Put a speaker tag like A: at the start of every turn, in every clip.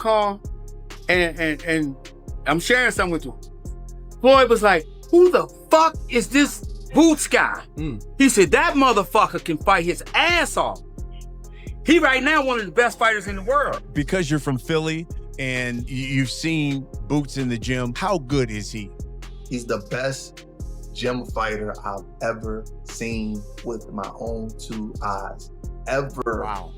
A: call, and I'm sharing something with you. Floyd was like, who the fuck is this Boots guy? He said, that motherfucker can fight his ass off. He right now one of the best fighters in the world.
B: Because you're from Philly and you've seen Boots in the gym, how good is he?
C: He's the best gym fighter I've ever seen with my own 2 eyes, ever.
B: Wow.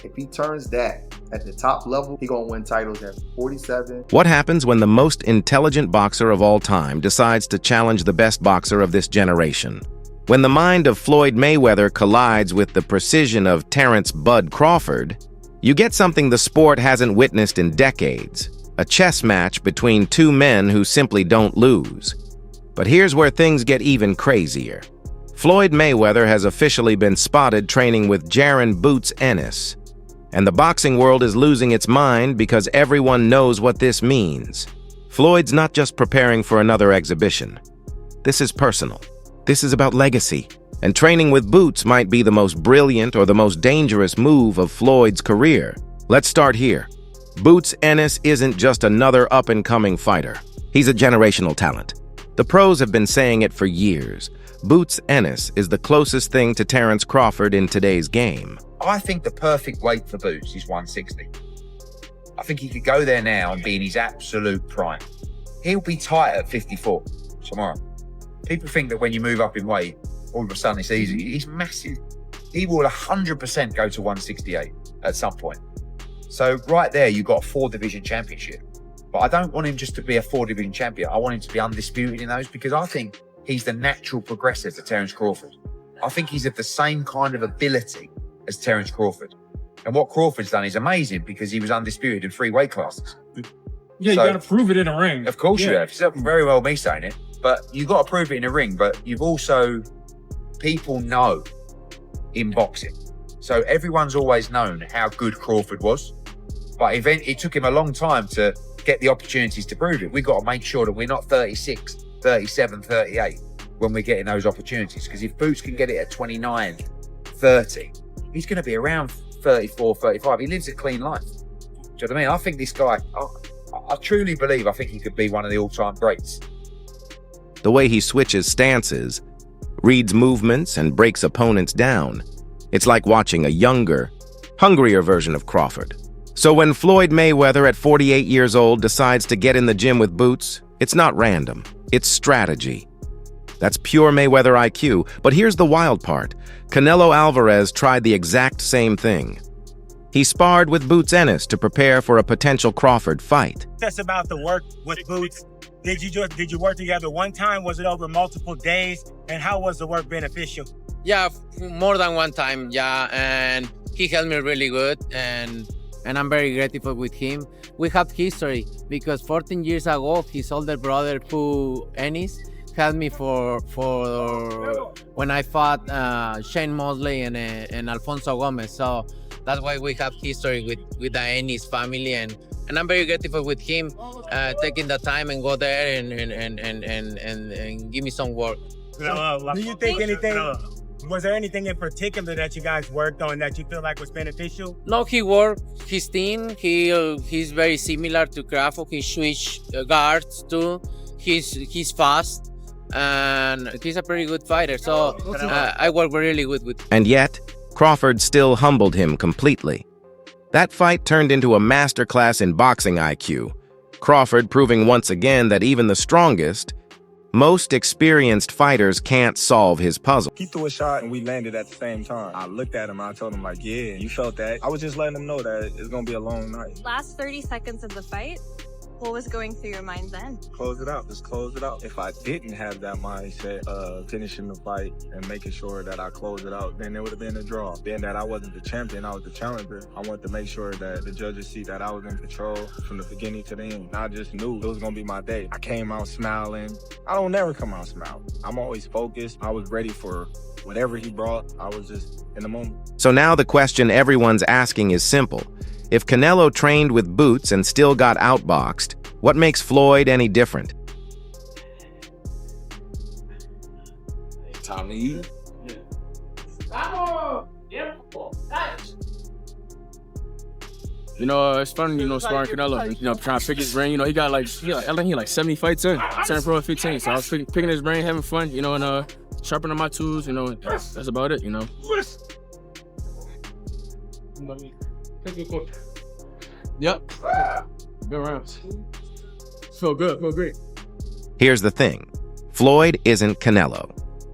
C: If he turns that at the top level, he gonna win titles at 47.
D: What happens when the most intelligent boxer of all time decides to challenge the best boxer of this generation? When the mind of Floyd Mayweather collides with the precision of Terence "Bud" Crawford, you get something the sport hasn't witnessed in decades, a chess match between 2 men who simply don't lose. But here's where things get even crazier. Floyd Mayweather has officially been spotted training with Jaron "Boots" Ennis. And the boxing world is losing its mind because everyone knows what this means. Floyd's not just preparing for another exhibition. This is personal. This is about legacy. And training with Boots might be the most brilliant or the most dangerous move of Floyd's career. Let's start here. Boots Ennis isn't just another up-and-coming fighter. He's a generational talent. The pros have been saying it for years. Boots Ennis is the closest thing to Terence Crawford in today's game.
E: I think the perfect weight for Boots is 160. I think he could go there now and be in his absolute prime. He'll be tight at 54 tomorrow. People think that when you move up in weight, all of a sudden it's easy. He's massive. He will 100% go to 168 at some point. So right there, you've got a 4-division championship. But I don't want him just to be a 4-division champion. I want him to be undisputed in those because I think he's the natural progressor to Terence Crawford. I think he's of the same kind of ability as Terence Crawford. And what Crawford's done is amazing because he was undisputed in 3 weight classes.
F: Yeah,
E: So-
F: you gotta prove it in a ring.
E: Of course you
F: Yeah.
E: have. It's not very well me saying it, but you've got to prove it in a ring, but you've also, people know in boxing. So everyone's always known how good Crawford was, but it took him a long time to get the opportunities to prove it. We've got to make sure that we're not 36, 37, 38 when we're getting those opportunities. Because if Boots can get it at 29, 30, he's going to be around 34, 35. He lives a clean life. Do you know what I mean? I think this guy, I truly believe, I think he could be one of the all-time greats.
D: The way he switches stances, reads movements, and breaks opponents down. It's like watching a younger, hungrier version of Crawford. So when Floyd Mayweather at 48 years old decides to get in the gym with Boots, it's not random, it's strategy. That's pure Mayweather IQ, but here's the wild part. Canelo Alvarez tried the exact same thing. He sparred with Boots Ennis to prepare for a potential Crawford fight.
G: That's about the work with Boots. Did you work together one time? Was it over multiple days? And how was the work beneficial?
H: Yeah, more than one time, yeah, and he helped me really good, and I'm very grateful with him. We have history because 14 years ago, his older brother, Ennis, helped me for when I fought Shane Mosley and Alfonso Gomez. So that's why we have history with the Ennis family, and I'm very grateful with him taking the time and go there and give me some work.
G: Do you think anything? Was there anything in particular that you guys worked on that you feel like was beneficial?
H: No, he worked his team. He's very similar to Crawford. He switched guards too. He's fast and he's a pretty good fighter. So I work really good with him.
D: And yet, Crawford still humbled him completely. That fight turned into a masterclass in boxing IQ. Crawford proving once again that even the strongest, most experienced fighters can't solve his puzzle.
I: He threw a shot and we landed at the same time. I looked at him and I told him like, yeah, you felt that. I was just letting him know that it's gonna be a long night.
J: Last 30 seconds of the fight, what was going through your mind then?
I: Close it out, just close it out. If I didn't have that mindset of finishing the fight and making sure that I close it out, then it would have been a draw. Being that I wasn't the champion, I was the challenger. I wanted to make sure that the judges see that I was in control from the beginning to the end. I just knew it was gonna be my day. I came out smiling. I don't never come out smiling. I'm always focused. I was ready for whatever he brought. I was just in the moment.
D: So now the question everyone's asking is simple. If Canelo trained with Boots and still got outboxed, what makes Floyd any different?
A: Time to eat.
F: You know, it's fun, you know, sparring Canelo. You know, trying to pick his brain. You know, he got like, I think he like 70 fights in, 10 pro 15. So I was picking his brain, having fun, you know, and sharpening my tools, you know, that's about it, you know. Yep. Good rounds. Feel good, feel great.
D: Here's the thing. Floyd isn't Canelo.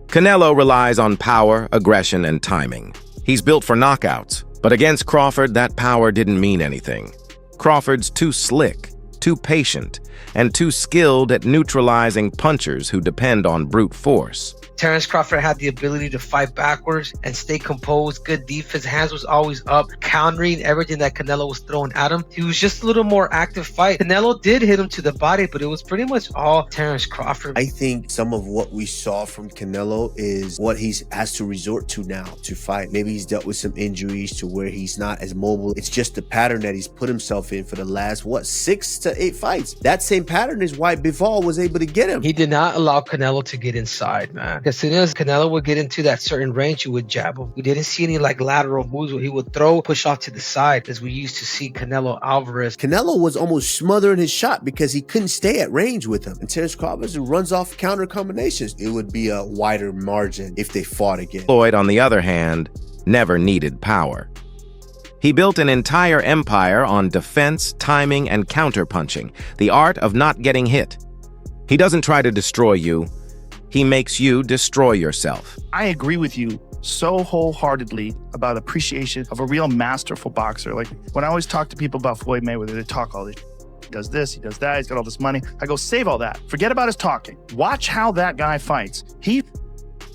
D: Canelo relies on power, aggression, and timing. He's built for knockouts, but against Crawford, that power didn't mean anything. Crawford's too slick, too patient, and too skilled at neutralizing punchers who depend on brute force.
K: Terence Crawford had the ability to fight backwards and stay composed, good defense, hands was always up, countering everything that Canelo was throwing at him. He was just a little more active fight. Canelo did hit him to the body, but it was pretty much all Terence Crawford.
L: I think some of what we saw from Canelo is what he's has to resort to now to fight. Maybe he's dealt with some injuries to where he's not as mobile. It's just the pattern that he's put himself in for the last, 6 to 8 fights. That same pattern is why Bivol was able to get him.
K: He did not allow Canelo to get inside, man. As soon as Canelo would get into that certain range, you would jab him. We didn't see any like lateral moves where he would throw, push off to the side as we used to see Canelo Alvarez.
L: Canelo was almost smothering his shot because he couldn't stay at range with him. And Terence Crawford runs off counter combinations. It would be a wider margin if they fought again.
D: Floyd, on the other hand, never needed power. He built an entire empire on defense, timing, and counterpunching, the art of not getting hit. He doesn't try to destroy you. He makes you destroy yourself.
M: I agree with you so wholeheartedly about appreciation of a real masterful boxer. Like when I always talk to people about Floyd Mayweather, they talk all this. He does this, he does that, he's got all this money. I go, save all that. Forget about his talking. Watch how that guy fights. He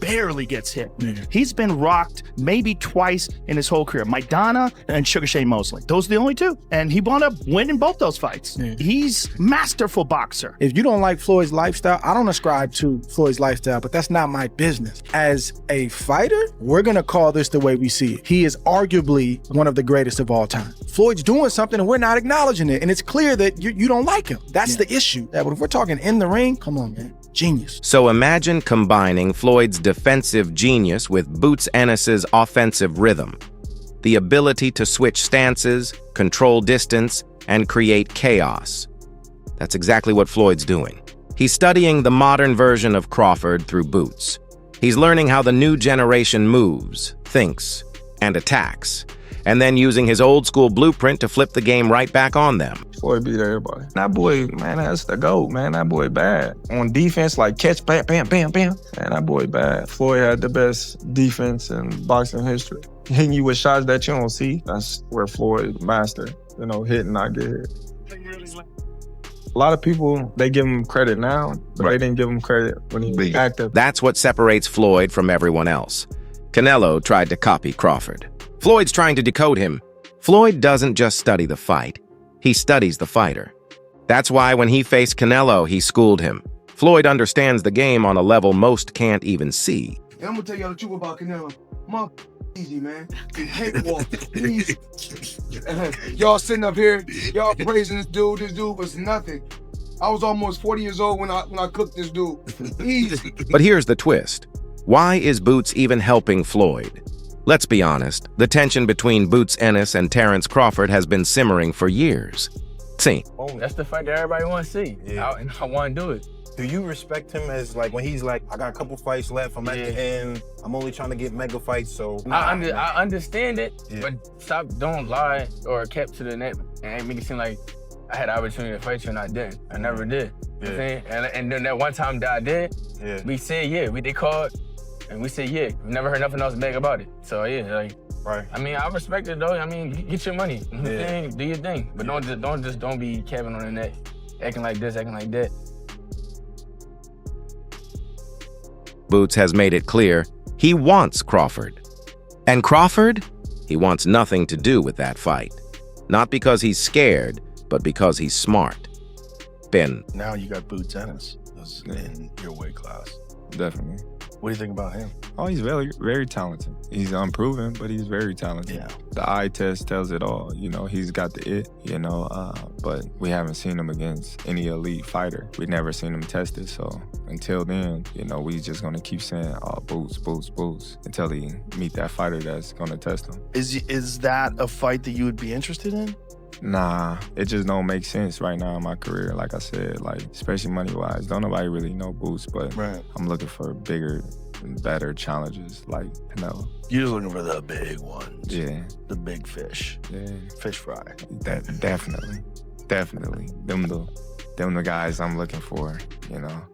M: barely gets hit. He's been rocked maybe twice in his whole career. Maidana and Sugar Shane Mosley. Those are the only two. And he wound up winning both those fights. He's masterful boxer.
N: If you don't like Floyd's lifestyle, I don't ascribe to Floyd's lifestyle, but that's not my business. As a fighter, we're going to call this the way we see it. He is arguably one of the greatest of all time. Floyd's doing something and we're not acknowledging it. And it's clear that you don't like him. That's the issue. But if we're talking in the ring, come on, man. Genius.
D: So imagine combining Floyd's defensive genius with Boots Ennis's offensive rhythm. The ability to switch stances, control distance, and create chaos. That's exactly what Floyd's doing. He's studying the modern version of Crawford through Boots. He's learning how the new generation moves, thinks, and attacks, and then using his old school blueprint to flip the game right back on them.
I: Floyd beat everybody. That boy, man, that's the GOAT, man. That boy bad. On defense, like catch, bam, bam, bam, bam. Man, that boy bad. Floyd had the best defense in boxing history. Hitting you with shots that you don't see, that's where Floyd mastered. You know, hit and not get hit. A lot of people, they give him credit now, but they didn't give him credit when he was active.
D: That's what separates Floyd from everyone else. Canelo tried to copy Crawford. Floyd's trying to decode him. Floyd doesn't just study the fight, he studies the fighter. That's why when he faced Canelo, he schooled him. Floyd understands the game on a level most can't even see.
A: And I'm gonna tell y'all the truth about Canelo. Easy, man. Cakewalk, easy. Y'all sitting up here, y'all praising this dude. This dude was nothing. I was almost 40 years old when I cooked this dude. Easy.
D: But here's the twist. Why is Boots even helping Floyd? Let's be honest, the tension between Boots Ennis and Terence Crawford has been simmering for years. See.
F: Oh, that's the fight that everybody want to see.
O: Yeah.
F: And I want to do it.
O: Do you respect him as like when he's like, I got a couple fights left, I'm at the end, I'm only trying to get mega fights, so.
F: I understand it, but don't lie or kept to the net and make it seem like I had the opportunity to fight you and I didn't. I never did. You know what I'm saying? And then that one time that I did, we said, they called and we said, we never heard nothing else big about it. So
O: right.
F: I mean, I respect it though. I mean, get your money. You know what I'm saying? Do your thing. But don't be capping on the net, acting like this, acting like that.
D: Boots has made it clear he wants Crawford. And Crawford? He wants nothing to do with that fight. Not because he's scared, but because he's smart. Ben.
M: Now you got Boots Ennis in your weight class.
I: Definitely.
M: What do you think about him?
I: Oh, he's very, very talented. He's unproven, but he's very talented.
M: Yeah.
I: The eye test tells it all. You know, he's got the it, but we haven't seen him against any elite fighter. We've never seen him tested, so until then, we just gonna keep saying, oh, Boots, Boots, Boots, until he meet that fighter that's gonna test him.
M: Is that a fight that you would be interested in?
I: Nah, it just don't make sense right now in my career. Like I said, like especially money-wise, don't nobody really know Boots, but I'm looking for bigger and better challenges like Canelo.
P: You're just looking for the big ones.
I: Yeah.
P: The big fish.
I: Yeah.
P: Fish fry.
I: Definitely. Them the guys I'm looking for, you know.